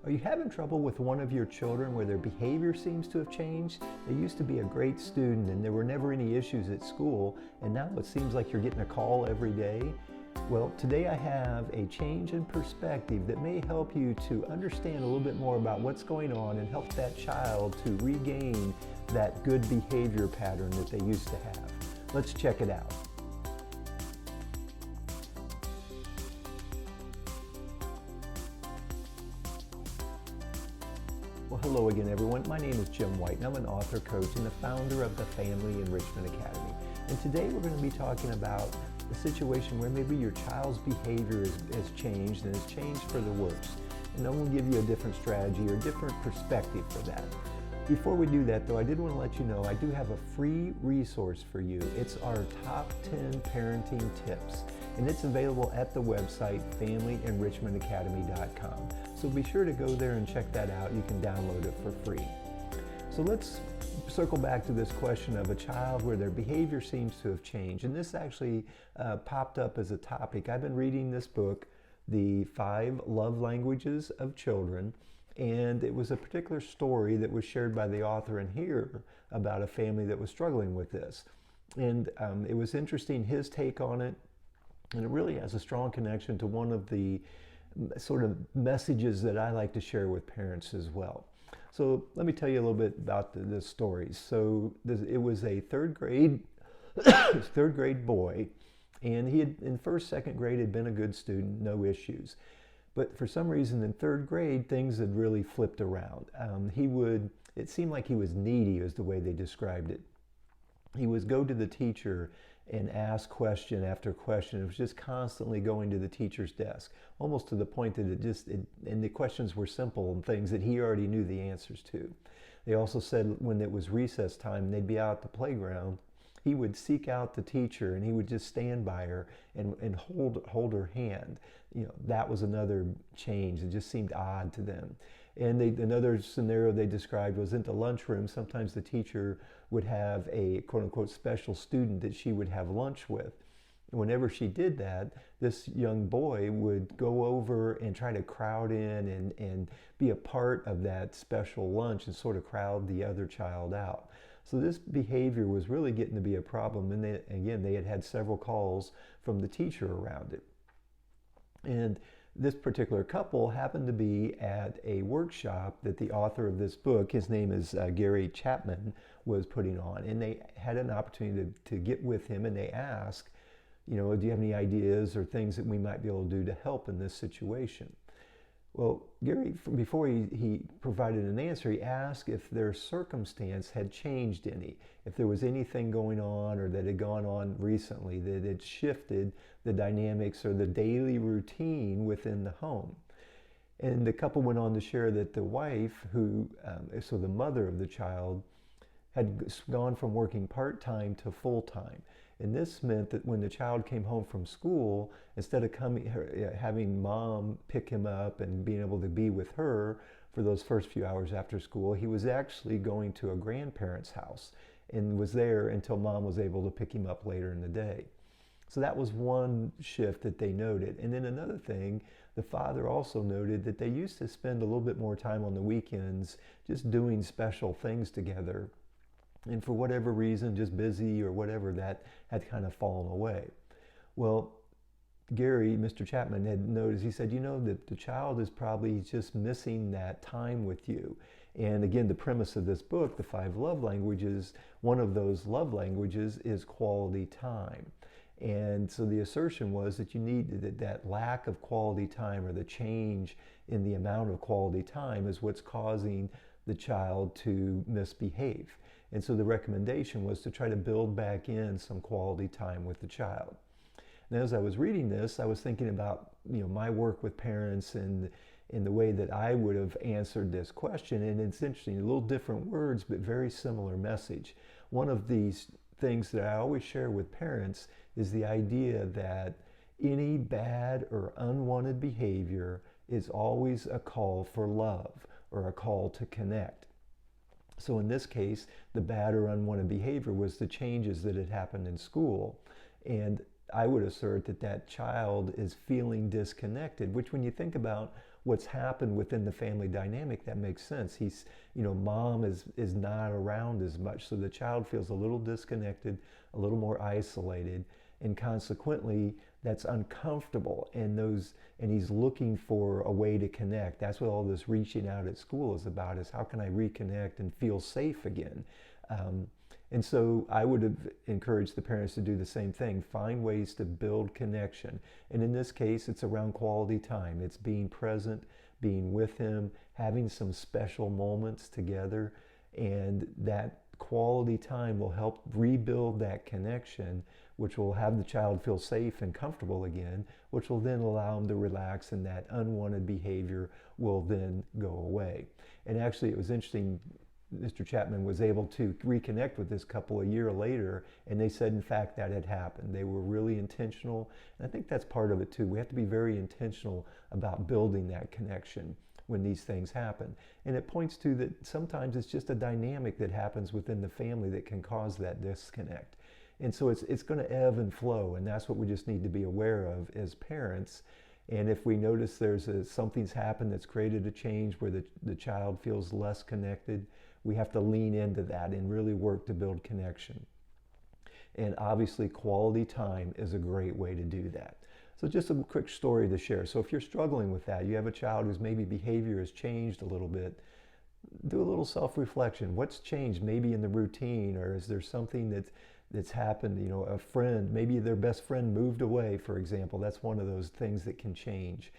Are you having trouble with one of your children where their behavior seems to have changed? They used to be a great student and there were never any issues at school, and now it seems like you're getting a call every day. Well, today I have a change in perspective that may help you to understand a little bit more about what's going on and help that child to regain that good behavior pattern that they used to have. Let's check it out. Well, hello again, everyone. My name is Jim White, and I'm an author, coach, and the founder of the Family Enrichment Academy. And today we're going to be talking about a situation where maybe your child's behavior has changed and has changed for the worse. And I'm going to give you a different strategy or a different perspective for that. Before we do that, though, I did want to let you know I do have a free resource for you. It's our top 10 parenting tips, and it's available at the website familyenrichmentacademy.com. So be sure to go there and check that out. You can download it for free. So let's circle back to this question of a child where their behavior seems to have changed. And this actually popped up as a topic. I've been reading this book, The 5 Love Languages of Children, and it was a particular story that was shared by the author in here about a family that was struggling with this. And it was interesting, his take on it, and it really has a strong connection to one of the sort of messages that I like to share with parents as well. So let me tell you a little bit about this story. So it was a third grade boy, and he had in first, second grade had been a good student, no issues. But for some reason in third grade, things had really flipped around. It seemed like he was needy is the way they described it. He would go to the teacher and ask question after question. It was just constantly going to the teacher's desk, almost to the point that and the questions were simple and things that he already knew the answers to. They also said when it was recess time and they'd be out at the playground, he would seek out the teacher and he would just stand by her and hold her hand. You know, that was another change. It just seemed odd to them. And another scenario they described was in the lunchroom. Sometimes the teacher would have a quote-unquote special student that she would have lunch with. Whenever she did that, this young boy would go over and try to crowd in and be a part of that special lunch and sort of crowd the other child out. So this behavior was really getting to be a problem, and they had had several calls from the teacher around it. And this particular couple happened to be at a workshop that the author of this book, his name is Gary Chapman, was putting on, and they had an opportunity to get with him, and they asked, you know, do you have any ideas or things that we might be able to do to help in this situation? Well, Gary, before he provided an answer, he asked if their circumstance had changed any, if there was anything going on or that had gone on recently that had shifted the dynamics or the daily routine within the home. And the couple went on to share that the wife, so the mother of the child, had gone from working part-time to full-time. And this meant that when the child came home from school, instead of having mom pick him up and being able to be with her for those first few hours after school, he was actually going to a grandparent's house and was there until mom was able to pick him up later in the day. So that was one shift that they noted. And then another thing, the father also noted that they used to spend a little bit more time on the weekends just doing special things together. And for whatever reason, just busy or whatever, that had kind of fallen away. Well, Gary, Mr. Chapman, had noticed, he said, you know, that the child is probably just missing that time with you. And again, the premise of this book, The 5 Love Languages, one of those love languages is quality time. And so the assertion was that you needed that lack of quality time or the change in the amount of quality time is what's causing the child to misbehave. And so the recommendation was to try to build back in some quality time with the child. And as I was reading this, I was thinking about, you know, my work with parents and in the way that I would have answered this question. And it's interesting, a little different words, but very similar message. One of these things that I always share with parents is the idea that any bad or unwanted behavior is always a call for love or a call to connect. So in this case, the bad or unwanted behavior was the changes that had happened in school. And I would assert that that child is feeling disconnected, which when you think about what's happened within the family dynamic that makes sense. He's, mom is not around as much, so the child feels a little disconnected, a little more isolated, and consequently that's uncomfortable, and he's looking for a way to connect. That's what all this reaching out at school is about, is how can I reconnect and feel safe again. And so I would have encouraged the parents to do the same thing, find ways to build connection. And in this case, it's around quality time. It's being present, being with him, having some special moments together, and that quality time will help rebuild that connection, which will have the child feel safe and comfortable again, which will then allow them to relax, and that unwanted behavior will then go away. And actually, it was interesting, Mr. Chapman was able to reconnect with this couple a year later, and they said, in fact, that had happened. They were really intentional, and I think that's part of it too. We have to be very intentional about building that connection when these things happen. And it points to that sometimes it's just a dynamic that happens within the family that can cause that disconnect. And so it's going to ebb and flow, and that's what we just need to be aware of as parents. And if we notice something's happened that's created a change where the child feels less connected, we have to lean into that and really work to build connection. And obviously, quality time is a great way to do that. So just a quick story to share. So if you're struggling with that, you have a child whose maybe behavior has changed a little bit, do a little self-reflection. What's changed maybe in the routine, or is there something that's happened? A friend, maybe their best friend moved away, for example. That's one of those things that can change.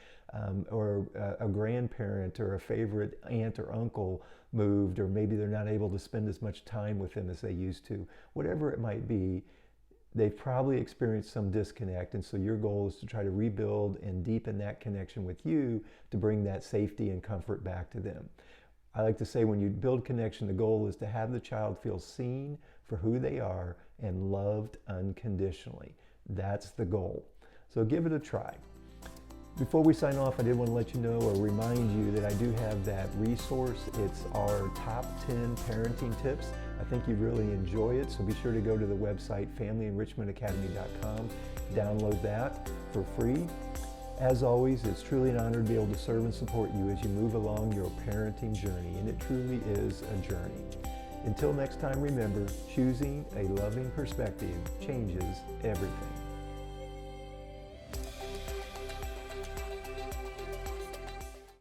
Or a grandparent or a favorite aunt or uncle moved, or maybe they're not able to spend as much time with them as they used to. Whatever it might be, they've probably experienced some disconnect, and so your goal is to try to rebuild and deepen that connection with you to bring that safety and comfort back to them. I like to say, when you build connection, the goal is to have the child feel seen for who they are and loved unconditionally. That's the goal. So give it a try. Before we sign off, I did want to let you know or remind you that I do have that resource. It's our top 10 parenting tips. I think you'd really enjoy it, so be sure to go to the website FamilyEnrichmentAcademy.com, download that for free. As always, it's truly an honor to be able to serve and support you as you move along your parenting journey, and it truly is a journey. Until next time, remember, choosing a loving perspective changes everything.